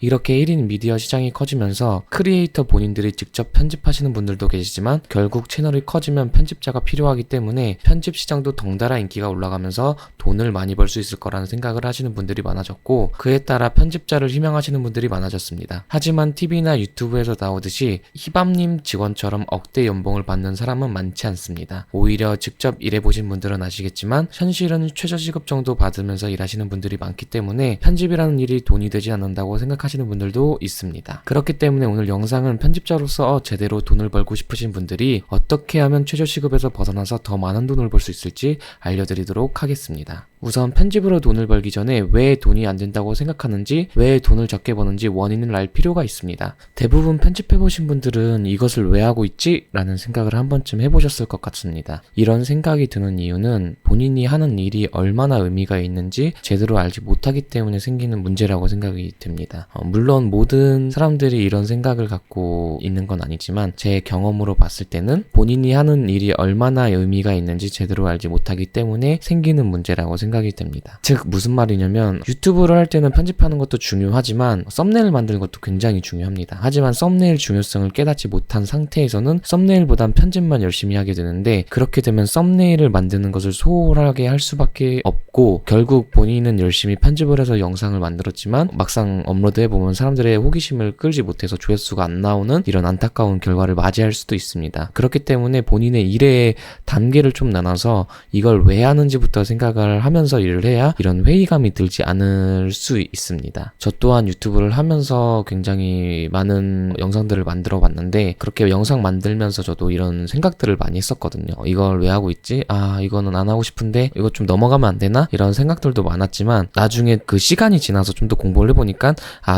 이렇게 1인 미디어 시장이 커지면서 크리에이터 본인들이 직접 편집하시는 분들도 계시지만 결국 채널이 커지면 편집자가 필요하기 때문에 편집 시장도 덩달아 인기가 올라가면서 돈을 많이 벌 수 있을 거라는 생각을 하시는 분들이 많아졌고, 그에 따라 편집자를 희망하시는 분들이 많아졌습니다. 하지만 TV나 유튜브에서 나오듯이 희밤님 직원처럼 억대 연봉을 받는 사람은 많지 않습니다. 오히려 직접 일해보신 분들은 아시겠지만 현실은 최저시급 정도 받으면서 일하시는 분들이 많기 때문에 편집이라는 일이 돈이 되지 않는다고 생각하시는 분들도 있습니다. 그렇기 때문에 오늘 영상은 편집자로서 제대로 돈을 벌고 싶으신 분들이 어떻게 하면 최저시급에서 벗어나서 더 많은 돈을 벌 수 있을지 알려드리도록 하겠습니다. 우선 편집으로 돈을 벌기 전에 왜 돈이 안 된다고 생각하는지, 왜 돈을 적게 버는지 원인을 알 필요가 있습니다. 대부분 편집해보신 분들은 이것을 왜 하고 있지? 라는 생각을 한 번쯤 해보셨을 것 같습니다. 이런 생각이 드는 이유는 본인이 하는 일이 얼마나 의미가 있는지 제대로 알지 못하기 때문에 생기는 문제라고 생각이 듭니다. 물론 모든 사람들이 이런 생각을 갖고 있는 건 아니지만 제 경험으로 봤을 때는 본인이 하는 일이 얼마나 의미가 있는지 제대로 알지 못하기 때문에 생기는 문제라고 생각이 됩니다. 즉 무슨 말이냐면, 유튜브를 할 때는 편집하는 것도 중요하지만 썸네일 만드는 것도 굉장히 중요합니다. 하지만 썸네일 중요성을 깨닫지 못한 상태에서는 썸네일보단 편집만 열심히 하게 되는데, 그렇게 되면 썸네일을 만드는 것을 소홀하게 할 수밖에 없고, 결국 본인은 열심히 편집을 해서 영상을 만들었지만 막상 업로드해보면 사람들의 호기심을 끌지 못해서 조회수가 안 나오는 이런 안타까운 결과를 맞이할 수도 있습니다. 그렇기 때문에 본인의 일의 단계를 좀 나눠서 이걸 왜 하는지부터 생각을 하면서 일을 해야 이런 회의감이 들지 않을 수 있습니다. 저 또한 유튜브를 하면서 굉장히 많은 영상들을 만들어 봤는데, 그렇게 영상 만들면서 저도 이런 생각들을 많이 했었거든요. 이걸 왜 하고 있지? 이거는 안 하고 싶은데 이거 좀 넘어가면 안 되나? 이런 생각들도 많았지만 나중에 그 시간이 지나서 좀 더 공부를 해보니까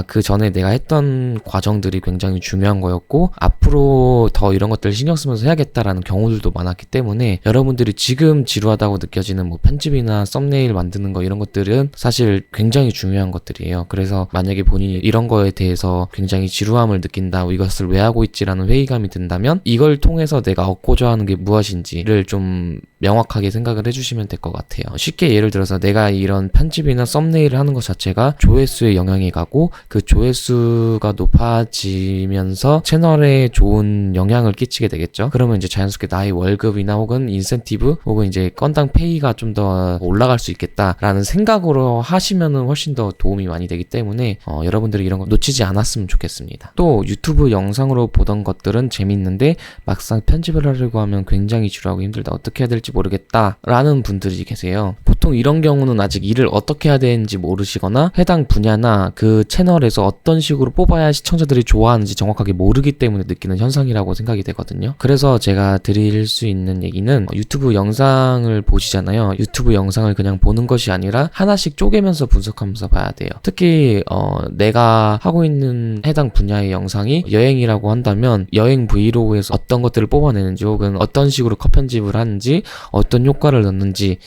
그 전에 내가 했던 과정들이 굉장히 중요한 거였고, 앞으로 더 이런 것들을 신경 쓰면서 해야겠다라는 경우들도 많았기 때문에 여러분들이 지금 지루하다고 느껴지는 편집이나 썸네일 만드는 거, 이런 것들은 사실 굉장히 중요한 것들이에요. 그래서 만약에 본인이 이런 거에 대해서 굉장히 지루함을 느낀다, 이것을 왜 하고 있지라는 회의감이 든다면 이걸 통해서 내가 얻고자 하는 게 무엇인지를 좀 명확하게 생각을 해주시면 될 것 같아요. 쉽게 예를 들어서 내가 이런 편집이나 썸네일을 하는 것 자체가 조회수에 영향이 가고, 그 조회수가 높아지면서 채널에 좋은 영향을 끼치게 되겠죠. 그러면 이제 자연스럽게 나의 월급이나 혹은 인센티브 혹은 이제 건당 페이가 좀 더 올라갈 수 있겠다라는 생각으로 하시면은 훨씬 더 도움이 많이 되기 때문에 여러분들이 이런 거 놓치지 않았으면 좋겠습니다. 또 유튜브 영상으로 보던 것들은 재밌는데 막상 편집을 하려고 하면 굉장히 지루하고 힘들다, 어떻게 해야 될지 모르겠다라는 분들이 계세요. 보통 이런 경우는 아직 일을 어떻게 해야 되는지 모르시거나 해당 분야나 그 채널에서 어떤 식으로 뽑아야 시청자들이 좋아하는지 정확하게 모르기 때문에 느끼는 현상이라고 생각이 되거든요. 그래서 제가 드릴 수 있는 얘기는, 유튜브 영상을 보시잖아요. 유튜브 영상을 그냥 보는 것이 아니라 하나씩 쪼개면서 분석하면서 봐야 돼요. 특히 내가 하고 있는 해당 분야의 영상이 여행이라고 한다면 여행 브이로그에서 어떤 것들을 뽑아내는지, 혹은 어떤 식으로 컷 편집을 하는지, 어떤 효과를 넣는지,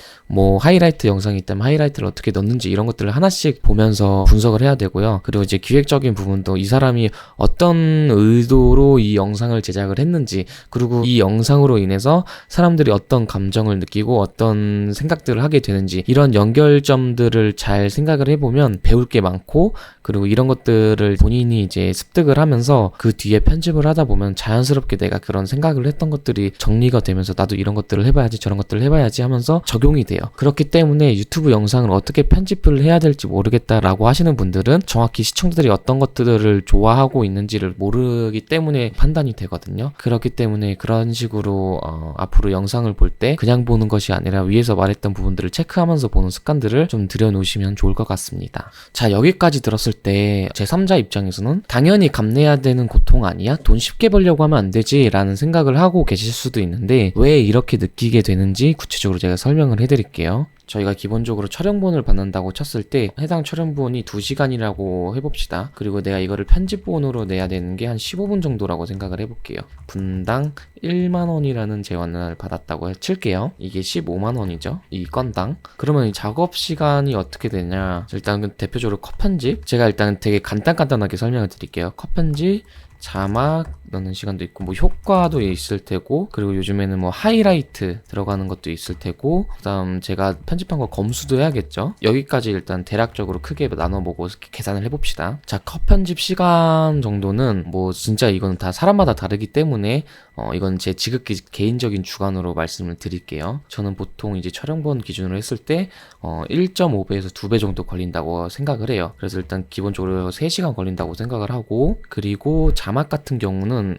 하이라이트 영상이 있다면 하이라이트를 어떻게 넣는지, 이런 것들을 하나씩 보면서 분석을 해야 되고요. 그리고 이제 기획적인 부분도 이 사람이 어떤 의도로 이 영상을 제작을 했는지, 그리고 이 영상으로 인해서 사람들이 어떤 감정을 느끼고 어떤 생각들을 하게 되는지, 이런 연결점들을 잘 생각을 해보면 배울 게 많고, 그리고 이런 것들을 본인이 이제 습득을 하면서 그 뒤에 편집을 하다 보면 자연스럽게 내가 그런 생각을 했던 것들이 정리가 되면서 나도 이런 것들을 해봐야지, 저런 것들을 해봐야지 하면서 적용이 돼요. 그렇기 때문에 유튜브 영상을 어떻게 편집을 해야 될지 모르겠다라고 하시는 분들은 정확히 시청자들이 어떤 것들을 좋아하고 있는지를 모르기 때문에 판단이 되거든요. 그렇기 때문에 그런 식으로 앞으로 영상을 볼 때 그냥 보는 것이 아니라 위에서 말했던 부분들을 체크하면서 보는 습관들을 좀 들여놓으시면 좋을 것 같습니다. 자, 여기까지 들었을 때 제3자 입장에서는 당연히 감내해야 되는 고통 아니야? 돈 쉽게 벌려고 하면 안 되지? 라는 생각을 하고 계실 수도 있는데, 왜 이렇게 느끼게 되는지 구체적으로 제가 설명을 해드릴게요. 저희가 기본적으로 촬영본을 받는다고 쳤을 때 해당 촬영본이 2시간이라고 해봅시다. 그리고 내가 이거를 편집본으로 내야 되는 게 한 15분 정도라고 생각을 해볼게요. 분당 1만원이라는 재원을 받았다고 칠게요. 이게 15만원이죠. 이 건당. 그러면 이 작업 시간이 어떻게 되냐, 일단 대표적으로 컷 편집, 제가 일단 되게 간단하게 설명을 드릴게요. 컷 편집, 자막 넣는 시간도 있고, 효과도 있을 테고, 그리고 요즘에는 하이라이트 들어가는 것도 있을 테고, 그다음 제가 편집한 거 검수도 해야겠죠. 여기까지 일단 대략적으로 크게 나눠보고 계산을 해봅시다. 자, 컷 편집 시간 정도는 뭐 진짜 이건 다 사람마다 다르기 때문에 이건 제 지극히 개인적인 주관으로 말씀을 드릴게요. 저는 보통 이제 촬영본 기준으로 했을 때 1.5배에서 2배 정도 걸린다고 생각을 해요. 그래서 일단 기본적으로 3시간 걸린다고 생각을 하고, 그리고 자막 같은 경우는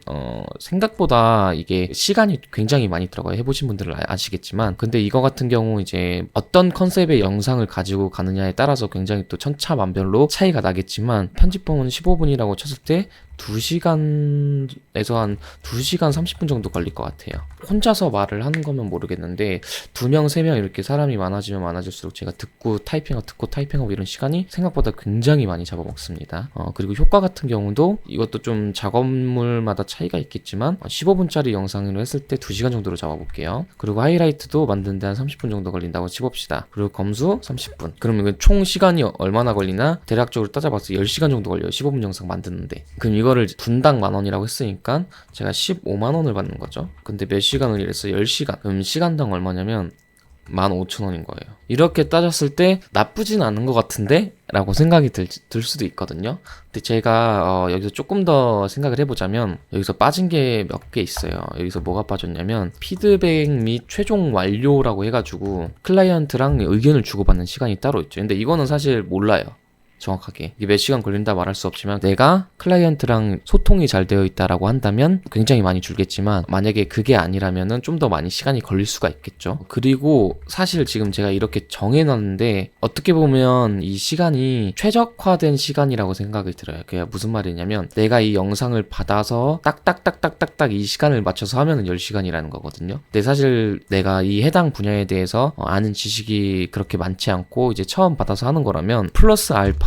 생각보다 이게 시간이 굉장히 많이 들어가요. 해보신 분들은 아시겠지만, 근데 이거 같은 경우 이제 어떤 컨셉의 영상을 가지고 가느냐에 따라서 굉장히 또 천차만별로 차이가 나겠지만, 편집본은 15분이라고 쳤을 때 2시간에서 한 2시간 30분 정도 걸릴 것 같아요. 혼자서 말을 하는 거면 모르겠는데 2명, 3명 이렇게 사람이 많아지면 많아질수록 제가 듣고 타이핑하고 이런 시간이 생각보다 굉장히 많이 잡아먹습니다. 그리고 효과 같은 경우도 이것도 좀 작업물마다 차이가 있겠지만 15분짜리 영상으로 했을 때 2시간 정도로 잡아볼게요. 그리고 하이라이트도 만드는데 한 30분 정도 걸린다고 치봅시다. 그리고 검수 30분. 그러면 총 시간이 얼마나 걸리나 대략적으로 따져봐서 10시간 정도 걸려요. 15분 영상 만드는데. 그럼 이거를 분당 10,000원이라고 했으니까 제가 15만원을 받는 거죠. 근데 몇 시간을 일했어? 10시간. 그럼 시간당 얼마냐면 15,000원인 거예요. 이렇게 따졌을 때 나쁘진 않은 것 같은데? 라고 생각이 들 수도 있거든요. 근데 제가 여기서 조금 더 생각을 해보자면 여기서 빠진 게 몇 개 있어요. 여기서 뭐가 빠졌냐면 피드백 및 최종 완료라고 해가지고 클라이언트랑 의견을 주고받는 시간이 따로 있죠. 근데 이거는 사실 몰라요. 정확하게 이게 몇 시간 걸린다 말할 수 없지만 내가 클라이언트랑 소통이 잘 되어 있다라고 한다면 굉장히 많이 줄겠지만, 만약에 그게 아니라면은 좀 더 많이 시간이 걸릴 수가 있겠죠. 그리고 사실 지금 제가 이렇게 정해놨는데 어떻게 보면 이 시간이 최적화된 시간이라고 생각이 들어요. 그게 무슨 말이냐면 내가 이 영상을 받아서 딱딱딱딱딱딱 이 시간을 맞춰서 하면은 10시간이라는 거거든요. 근데 사실 내가 이 해당 분야에 대해서 아는 지식이 그렇게 많지 않고 이제 처음 받아서 하는 거라면 플러스 알파로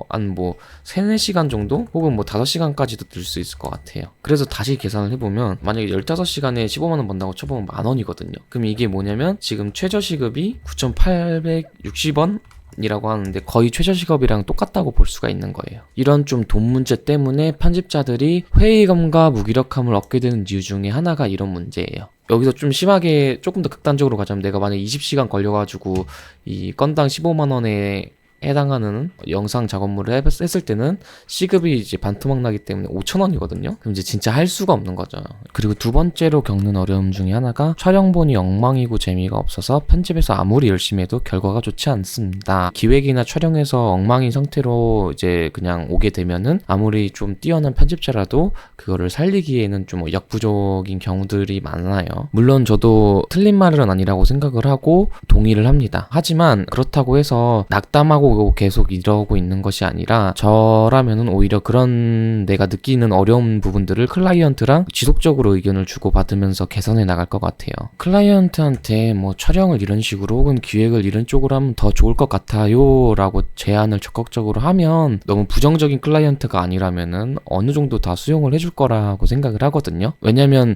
한 뭐 3, 4시간 정도? 혹은 뭐 5시간까지도 들 수 있을 것 같아요. 그래서 다시 계산을 해보면 만약에 15시간에 15만원 번다고 쳐보면 10,000원이거든요. 그럼 이게 뭐냐면 지금 최저시급이 9,860원? 이라고 하는데 거의 최저시급이랑 똑같다고 볼 수가 있는 거예요. 이런 좀 돈 문제 때문에 편집자들이 회의감과 무기력함을 얻게 되는 이유 중에 하나가 이런 문제예요. 여기서 좀 심하게 조금 더 극단적으로 가자면 내가 만약 20시간 걸려가지고 이 건당 15만원에 해당하는 영상 작업물을 했을 때는 시급이 이제 반토막 나기 때문에 5,000원이거든요. 그럼 이제 진짜 할 수가 없는 거죠. 그리고 두 번째로 겪는 어려움 중에 하나가 촬영본이 엉망이고 재미가 없어서 편집에서 아무리 열심히 해도 결과가 좋지 않습니다. 기획이나 촬영에서 엉망인 상태로 이제 그냥 오게 되면은 아무리 좀 뛰어난 편집자라도 그거를 살리기에는 좀 역부족인 경우들이 많아요. 물론 저도 틀린 말은 아니라고 생각을 하고 동의를 합니다. 하지만 그렇다고 해서 낙담하고 계속 이러고 있는 것이 아니라 저라면은 오히려 그런 내가 느끼는 어려운 부분들을 클라이언트랑 지속적으로 의견을 주고받으면서 개선해 나갈 것 같아요. 클라이언트한테 뭐 촬영을 이런 식으로 혹은 기획을 이런 쪽으로 하면 더 좋을 것 같아요 라고 제안을 적극적으로 하면 너무 부정적인 클라이언트가 아니라면은 어느 정도 다 수용을 해줄 거라고 생각을 하거든요. 왜냐면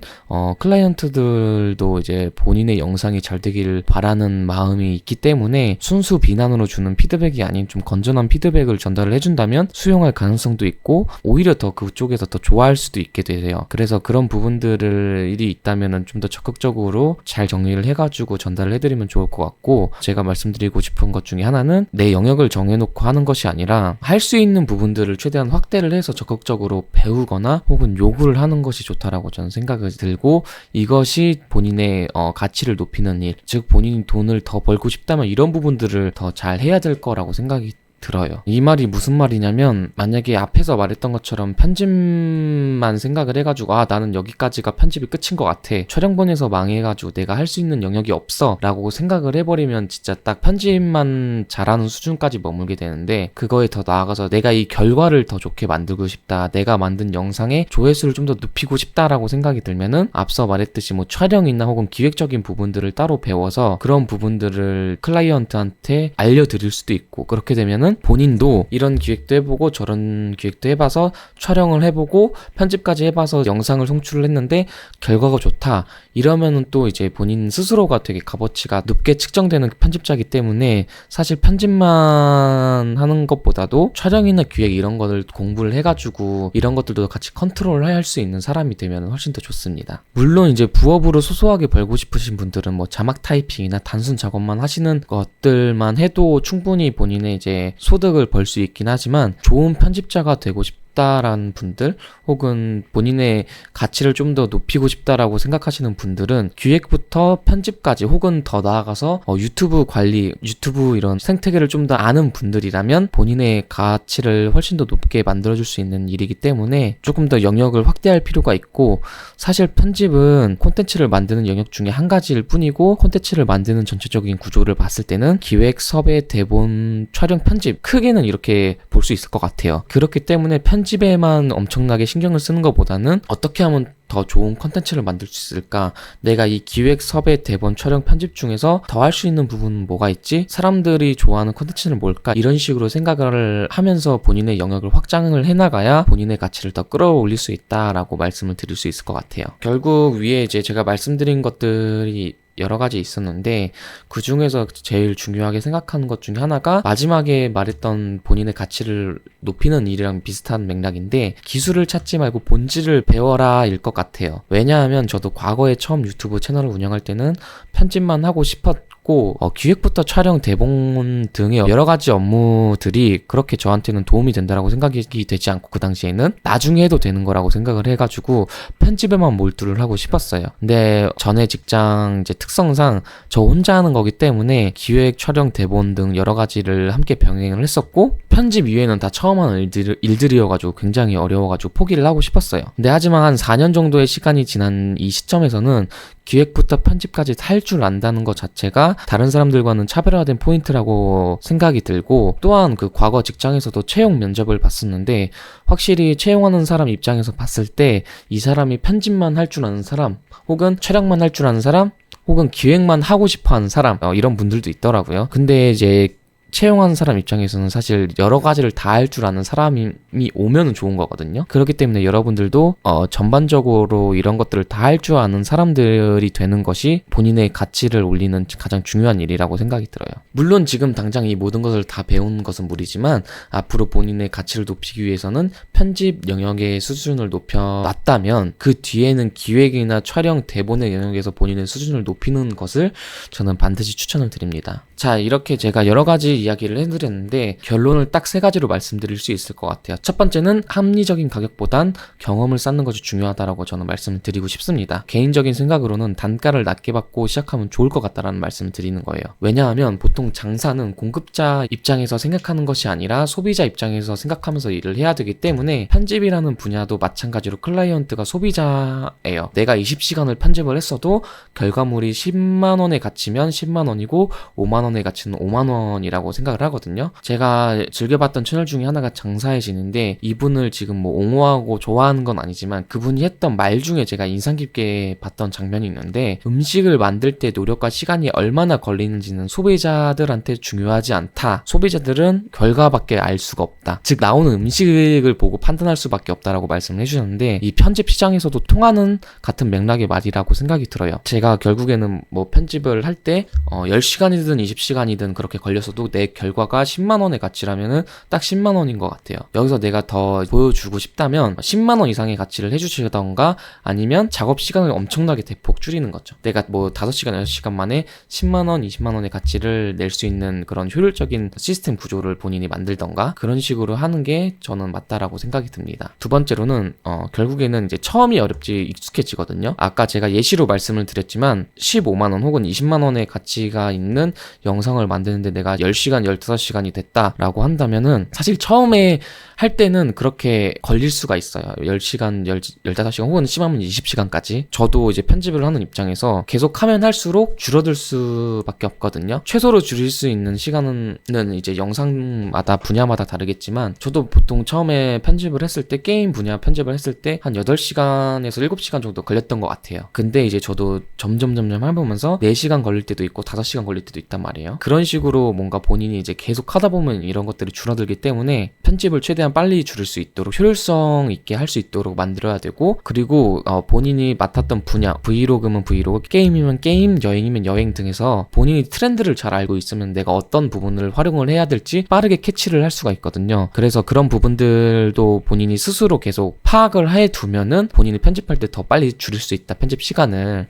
클라이언트들도 이제 본인의 영상이 잘 되길 바라는 마음이 있기 때문에 순수 비난으로 주는 피드백이 아닌 좀 건전한 피드백을 전달을 해준다면 수용할 가능성도 있고 오히려 더 그쪽에서 더 좋아할 수도 있게 되세요. 그래서 그런 부분들이 있다면은 좀 더 적극적으로 잘 정리를 해가지고 전달을 해드리면 좋을 것 같고, 제가 말씀드리고 싶은 것 중에 하나는 내 영역을 정해놓고 하는 것이 아니라 할 수 있는 부분들을 최대한 확대를 해서 적극적으로 배우거나 혹은 요구를 하는 것이 좋다라고 저는 생각이 들고, 이것이 본인의 가치를 높이는 일, 즉 본인이 돈을 더 벌고 싶다면 이런 부분들을 더 잘 해야 될 거라고 생각이 들어요. 이 말이 무슨 말이냐면 만약에 앞에서 말했던 것처럼 편집만 생각을 해가지고 나는 여기까지가 편집이 끝인 것 같아, 촬영본에서 망해가지고 내가 할 수 있는 영역이 없어 라고 생각을 해버리면 진짜 딱 편집만 잘하는 수준까지 머물게 되는데, 그거에 더 나아가서 내가 이 결과를 더 좋게 만들고 싶다, 내가 만든 영상의 조회수를 좀 더 높이고 싶다라고 생각이 들면은 앞서 말했듯이 뭐 촬영이나 혹은 기획적인 부분들을 따로 배워서 그런 부분들을 클라이언트한테 알려드릴 수도 있고, 그렇게 되면은 뭐냐면은 본인도 이런 기획도 해보고 저런 기획도 해봐서 촬영을 해보고 편집까지 해봐서 영상을 송출을 했는데 결과가 좋다 이러면은 또 이제 본인 스스로가 되게 값어치가 높게 측정되는 편집자이기 때문에 사실 편집만 하는 것보다도 촬영이나 기획 이런 거를 공부를 해가지고 이런 것들도 같이 컨트롤을 할 수 있는 사람이 되면 훨씬 더 좋습니다. 물론 이제 부업으로 소소하게 벌고 싶으신 분들은 뭐 자막 타이핑이나 단순 작업만 하시는 것들만 해도 충분히 본인의 이제 소득을 벌 수 있긴 하지만 좋은 편집자가 되고 싶다라는 분들 혹은 본인의 가치를 좀 더 높이고 싶다라고 생각하시는 분들은 기획부터 편집까지 혹은 더 나아가서 유튜브 관리, 유튜브 이런 생태계를 좀 더 아는 분들이라면 본인의 가치를 훨씬 더 높게 만들어줄 수 있는 일이기 때문에 조금 더 영역을 확대할 필요가 있고 사실 편집은 콘텐츠를 만드는 영역 중에 한 가지일 뿐이고 콘텐츠를 만드는 전체적인 구조를 봤을 때는 기획, 섭외, 대본, 촬영, 편집 크게는 이렇게 볼 수 있을 것 같아요. 그렇기 때문에 편집에만 엄청나게 신경을 쓰는 것보다는 어떻게 하면 더 좋은 컨텐츠를 만들 수 있을까? 내가 이 기획, 섭외, 대본, 촬영, 편집 중에서 더 할 수 있는 부분은 뭐가 있지? 사람들이 좋아하는 컨텐츠는 뭘까? 이런 식으로 생각을 하면서 본인의 영역을 확장을 해나가야 본인의 가치를 더 끌어올릴 수 있다라고 말씀을 드릴 수 있을 것 같아요. 결국 위에 이제 제가 말씀드린 것들이 여러 가지 있었는데 그 중에서 제일 중요하게 생각하는 것 중에 하나가 마지막에 말했던 본인의 가치를 높이는 일이랑 비슷한 맥락인데 기술을 찾지 말고 본질을 배워라 일 것 같아요. 왜냐하면 저도 과거에 처음 유튜브 채널을 운영할 때는 편집만 하고 싶었고 기획부터 촬영, 대본 등의 여러 가지 업무들이 그렇게 저한테는 도움이 된다라고 생각이 되지 않고 그 당시에는 나중에 해도 되는 거라고 생각을 해가지고 편집에만 몰두를 하고 싶었어요. 근데 전에 직장 이제 특성상 저 혼자 하는 거기 때문에 기획, 촬영, 대본 등 여러 가지를 함께 병행을 했었고 편집 이외에는 다 처음 하는 일들이어가지고 굉장히 어려워가지고 포기를 하고 싶었어요. 근데 하지만 한 4년 정도의 시간이 지난 이 시점에서는 기획부터 편집까지 다 할 줄 안다는 것 자체가 다른 사람들과는 차별화된 포인트라고 생각이 들고 또한 그 과거 직장에서도 채용 면접을 봤었는데 확실히 채용하는 사람 입장에서 봤을 때 이 사람이 편집만 할 줄 아는 사람 혹은 촬영만 할 줄 아는 사람 혹은 기획만 하고 싶어 하는 사람 이런 분들도 있더라고요. 근데 이제 채용하는 사람 입장에서는 사실 여러 가지를 다 할 줄 아는 사람이 오면은 좋은 거거든요. 그렇기 때문에 여러분들도 전반적으로 이런 것들을 다 할 줄 아는 사람들이 되는 것이 본인의 가치를 올리는 가장 중요한 일이라고 생각이 들어요. 물론 지금 당장 이 모든 것을 다 배우는 것은 무리지만 앞으로 본인의 가치를 높이기 위해서는 편집 영역의 수준을 높여놨다면 그 뒤에는 기획이나 촬영, 대본의 영역에서 본인의 수준을 높이는 것을 저는 반드시 추천을 드립니다. 자, 이렇게 제가 여러 가지 이야기를 해드렸는데 결론을 딱 3가지로 말씀드릴 수 있을 것 같아요. 첫 번째는 합리적인 가격보단 경험을 쌓는 것이 중요하다라고 저는 말씀을 드리고 싶습니다. 개인적인 생각으로는 단가를 낮게 받고 시작하면 좋을 것 같다라는 말씀을 드리는 거예요. 왜냐하면 보통 장사는 공급자 입장에서 생각하는 것이 아니라 소비자 입장에서 생각하면서 일을 해야 되기 때문에 편집이라는 분야도 마찬가지로 클라이언트가 소비자예요. 내가 20시간을 편집을 했어도 결과물이 10만 원의 가치면 10만 원이고 5만 원의 가치는 5만 원이라고 생각을 하거든요. 제가 즐겨봤던 채널 중에 하나가 장사의 신인데 이분을 지금 뭐 옹호하고 좋아하는 건 아니지만 그분이 했던 말 중에 제가 인상 깊게 봤던 장면이 있는데 음식을 만들 때 노력과 시간이 얼마나 걸리는지는 소비자들한테 중요하지 않다. 소비자들은 결과밖에 알 수가 없다. 즉 나오는 음식을 보고 판단할 수밖에 없다라고 말씀을 해주셨는데 이 편집 시장에서도 통하는 같은 맥락의 말이라고 생각이 들어요. 제가 결국에는 뭐 편집을 할 때 10시간이든 20시간이든 그렇게 걸렸어도 내 결과가 10만 원의 가치라면은 딱 10만 원인 것 같아요. 여기서 내가 더 보여주고 싶다면 10만 원 이상의 가치를 해주시던가 아니면 작업 시간을 엄청나게 대폭 줄이는 거죠. 내가 뭐 5시간, 6시간 만에 10만 원, 20만 원의 가치를 낼 수 있는 그런 효율적인 시스템 구조를 본인이 만들던가 그런 식으로 하는 게 저는 맞다라고 생각이 듭니다. 두 번째로는 결국에는 이제 처음이 어렵지 익숙해지거든요. 아까 제가 예시로 말씀을 드렸지만 15만 원 혹은 20만 원의 가치가 있는 영상을 만드는데 내가 10시간, 15시간이 됐다라고 한다면은 사실 처음에 할 때는 그렇게 걸릴 수가 있어요. 10시간, 15시간 혹은 심하면 20시간까지. 저도 이제 편집을 하는 입장에서 계속 하면 할수록 줄어들 수밖에 없거든요. 최소로 줄일 수 있는 시간은 이제 영상마다 분야마다 다르겠지만 저도 보통 처음에 편집을 했을 때 게임 분야 편집을 했을 때 한 8시간에서 7시간 정도 걸렸던 것 같아요. 근데 이제 저도 점점 해보면서 4시간 걸릴 때도 있고 5시간 걸릴 때도 있단 말이에요. 말이에요. 그런 식으로 뭔가 본인이 이제 계속 하다 보면 이런 것들이 줄어들기 때문에 편집을 최대한 빨리 줄일 수 있도록 효율성 있게 할 수 있도록 만들어야 되고, 그리고 본인이 맡았던 분야, 브이로그면 브이로그, 게임이면 게임, 여행이면 여행 등에서 본인이 트렌드를 잘 알고 있으면 내가 어떤 부분을 활용을 해야 될지 빠르게 캐치를 할 수가 있거든요. 그래서 그런 부분들도 본인이 스스로 계속 파악을 해두면은 본인이 편집할 때 더 빨리 줄일 수 있다, 편집 시간을.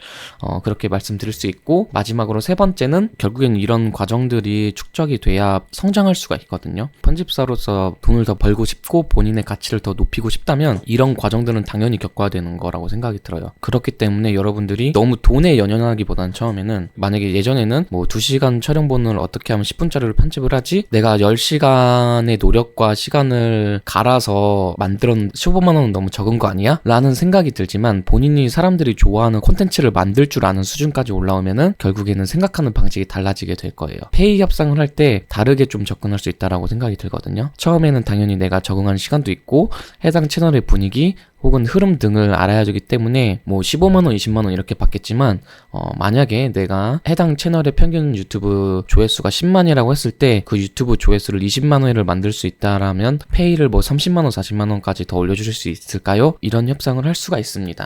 그렇게 말씀드릴 수 있고, 마지막으로 세 번째는 결국에는 이런 과정들이 축적이 돼야 성장할 수가 있거든요. 편집사로서 돈을 더 벌고 싶고 본인의 가치를 더 높이고 싶다면 이런 과정들은 당연히 겪어야 되는 거라고 생각이 들어요. 그렇기 때문에 여러분들이 너무 돈에 연연하기보다는 처음에는, 만약에 예전에는 뭐 2시간 촬영본을 어떻게 하면 10분짜리로 편집을 하지, 내가 10시간의 노력과 시간을 갈아서 만들었는데 15만 원은 너무 적은 거 아니야? 라는 생각이 들지만, 본인이 사람들이 좋아하는 콘텐츠를 만들 줄 아는 수준까지 올라오면은 결국에는 생각하는 방식이 달라지게 될 거예요. 페이 협상을 할 때 다르게 좀 접근할 수 있다라고 생각이 들거든요. 처음에는 당연히 내가 적응하는 시간도 있고 해당 채널의 분위기 혹은 흐름 등을 알아야 되기 때문에 뭐 15만원, 20만원 이렇게 받겠지만, 만약에 내가 해당 채널의 평균 유튜브 조회수가 10만이라고 했을 때 그 유튜브 조회수를 20만회를 만들 수 있다라면 페이를 뭐 30만원, 40만원까지 더 올려주실 수 있을까요? 이런 협상을 할 수가 있습니다.